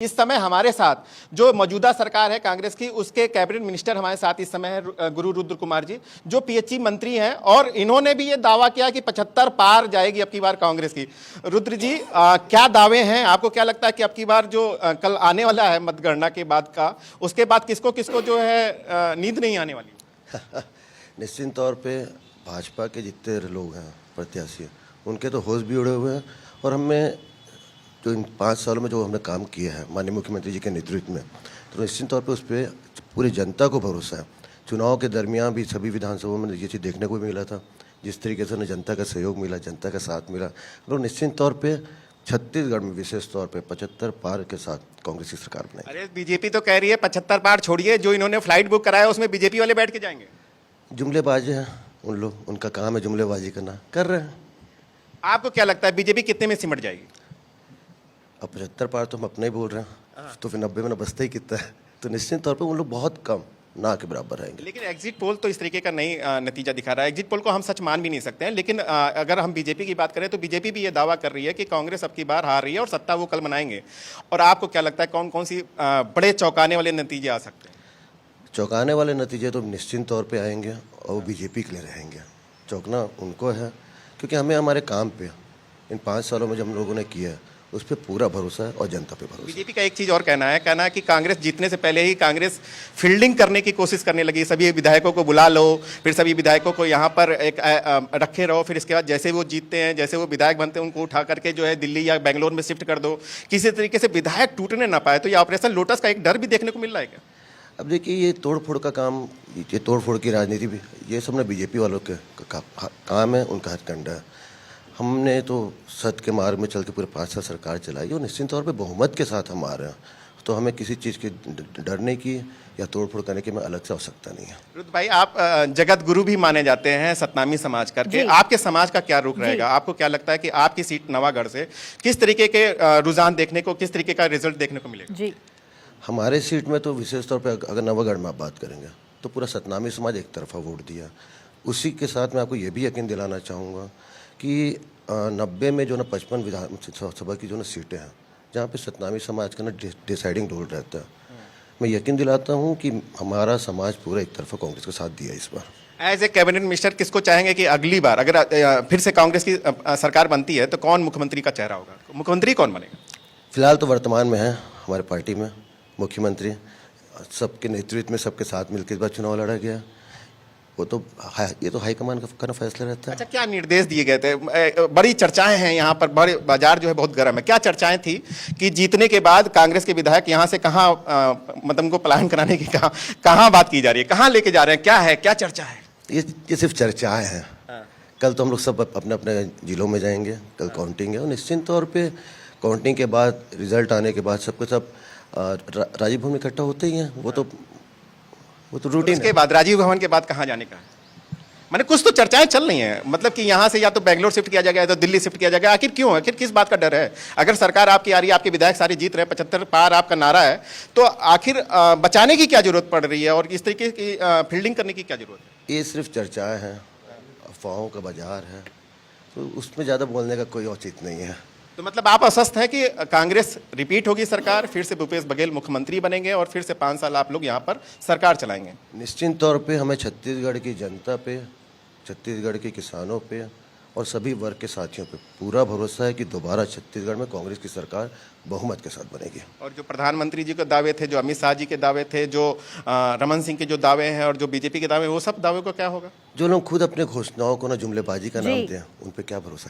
इस समय हमारे साथ जो मौजूदा सरकार है कांग्रेस की, उसके कैबिनेट मिनिस्टर हमारे साथ इस समय है गुरु रुद्र कुमार जी, जो पीएचई मंत्री हैं, और इन्होंने भी ये दावा किया कि 75 पार जाएगी अब की बार कांग्रेस की। रुद्र जी, क्या दावे हैं? आपको क्या लगता है कि अब की बार जो कल आने वाला है मतगणना के बाद का, उसके बाद किसको किसको जो है नींद नहीं आने वाली? निश्चित तौर पे भाजपा के जितने लोग हैं प्रत्याशी, उनके तो होश भी उड़े हुए हैं। और हमें जो इन 5 सालों में जो हमने काम किया है माननीय मुख्यमंत्री जी के नेतृत्व में, तो निश्चित तौर पे उस पर पूरी जनता को भरोसा है। चुनाव के दरमियान भी सभी विधानसभाओं में ये चीज़ देखने को मिला था, जिस तरीके से उन्हें जनता का सहयोग मिला, जनता का साथ मिला। और निश्चित तौर पे छत्तीसगढ़ में विशेष तौर पे 75 पार के साथ कांग्रेस की सरकार बनाई। अरे बीजेपी तो कह रही है 75 पार छोड़िए, जो इन्होंने फ्लाइट बुक कराया उसमें बीजेपी वाले बैठ के जाएंगे। जुमलेबाज हैं उन लोग, उनका काम है जुमलेबाजी करना, कर रहे हैं। आपको क्या लगता है बीजेपी कितने में सिमट जाएगी? अब 75 पार तो हम अपना ही बोल रहे हैं, तो फिर 90 में बचता ही कितना है। तो निश्चित तौर पे उन लोग बहुत कम, ना के बराबर रहेंगे। लेकिन एग्जिट पोल तो इस तरीके का नहीं नतीजा दिखा रहा है। एग्जिट पोल को हम सच मान भी नहीं सकते हैं, लेकिन अगर हम बीजेपी की बात करें तो बीजेपी भी ये दावा कर रही है कि कांग्रेस अब की बार हार रही है और सत्ता वो कल बनाएंगे। और आपको क्या लगता है कौन कौन सी बड़े चौंकाने वाले नतीजे आ सकते हैं? चौंकाने वाले नतीजे तो निश्चित तौर पे आएंगे और वो बीजेपी के लिए रहेंगे। चौंकना उनको है, क्योंकि हमें हमारे काम पे इन 5 सालों में जो हम लोगों ने किया है उस पर पूरा भरोसा है और जनता पे भरोसा है। बीजेपी का एक चीज़ और कहना है कि कांग्रेस जीतने से पहले ही कांग्रेस फील्डिंग करने की कोशिश करने लगी। सभी विधायकों को बुला लो, फिर सभी विधायकों को यहाँ पर एक रखे रहो, फिर इसके बाद जैसे वो जीतते हैं, जैसे वो विधायक बनते हैं, उनको उठा करके जो है दिल्ली या बेंगलोर में शिफ्ट कर दो, किसी तरीके से विधायक टूटने ना पाए। तो ये ऑपरेशन लोटस का एक डर भी देखने को मिल रहा है क्या? अब देखिए, ये तोड़ फोड़ का काम, ये तोड़ फोड़ की राजनीति भी, ये सब ना बीजेपी वालों के काम है, उनका हथकंडा है। हमने तो सत्य के मार्ग में चल के पूरे 5 साल सरकार चलाई और निश्चित तौर पे बहुमत के साथ हम आ रहे हैं। तो हमें किसी चीज़ की डरने की या तोड़ फोड़ करने की में अलग से आवश्यकता नहीं है। रुद्र भाई, आप जगत गुरु भी माने जाते हैं सतनामी समाज करके, आपके समाज का क्या रुख रहेगा? आपको क्या लगता है कि आपकी सीट नवागढ़ से किस तरीके के रुझान देखने को, किस तरीके का रिजल्ट देखने को मिलेगा? जी, हमारे सीट में तो विशेष तौर पे अगर नवागढ़ में आप बात करेंगे तो पूरा सतनामी समाज एक तरफा वोट दिया। उसी के साथ मैं आपको ये भी यकीन दिलाना चाहूँगा कि 90 में जो ना 55 विधानसभा की जो ना सीटें हैं जहाँ पे सतनामी समाज का ना डिसाइडिंग रोल रहता है, मैं यकीन दिलाता हूँ कि हमारा समाज पूरा एक तरफा कांग्रेस का साथ दिया इस बार। एज ए कैबिनेट मिनिस्टर किसको चाहेंगे कि अगली बार अगर फिर से कांग्रेस की सरकार बनती है तो कौन मुख्यमंत्री का चेहरा होगा? मुख्यमंत्री कौन बनेगा? फिलहाल तो वर्तमान में है हमारे पार्टी में मुख्यमंत्री, सबके नेतृत्व में सबके साथ मिलकर इस बार चुनाव लड़ा गया। वो तो ये तो हाईकमान का फैसला रहता है। अच्छा, क्या निर्देश दिए गए थे? बड़ी चर्चाएं हैं यहाँ पर, बड़े बाजार जो है बहुत गर्म है। क्या चर्चाएं थी कि जीतने के बाद कांग्रेस के विधायक यहाँ से कहाँ मतलब उनको पलायन कराने की कहाँ बात की जा रही है, कहाँ लेके जा रहे हैं, क्या है, क्या चर्चा है? ये सिर्फ चर्चाएं हैं। कल तो हम लोग सब अपने अपने जिलों में जाएंगे, कल काउंटिंग है और निश्चित तौर पे काउंटिंग के बाद, रिजल्ट आने के बाद सबके सब राजीव भवन में इकट्ठा होते ही हैं। वो तो रूटीन है। उसके बाद राजीव भवन के बाद कहाँ जाने का? माने कुछ तो चर्चाएं चल रही हैं, मतलब कि यहाँ से या तो बेंगलोर शिफ्ट किया जाएगा या तो दिल्ली शिफ्ट किया जाएगा। आखिर क्यों? आखिर किस बात का डर है? अगर सरकार आपकी आ रही है, आपके विधायक सारे जीत रहे हैं, 75 पार आपका नारा है, तो आखिर बचाने की क्या जरूरत पड़ रही है और इस तरीके की फील्डिंग करने की क्या जरूरत है? ये सिर्फ चर्चाएं हैं, अफवाहों का बाजार है, तो उसमें ज़्यादा बोलने का कोई औचित्य नहीं है। तो मतलब आप आश्वस्त हैं कि कांग्रेस रिपीट होगी सरकार, फिर से भूपेश बघेल मुख्यमंत्री बनेंगे और फिर से 5 साल आप लोग यहाँ पर सरकार चलाएंगे? निश्चित तौर पे हमें छत्तीसगढ़ की जनता पे, छत्तीसगढ़ के किसानों पे और सभी वर्ग के साथियों पे पूरा भरोसा है कि दोबारा छत्तीसगढ़ में कांग्रेस की सरकार बहुमत के साथ बनेगी। और जो प्रधानमंत्री जी के दावे थे, जो अमित शाह जी के दावे थे, जो रमन सिंह के जो दावे हैं और जो बीजेपी के दावे, वो सब दावे को क्या होगा? जो लोग खुद अपने घोषणाओं को ना जुमलेबाजी का नाम दें, उन पे क्या भरोसा?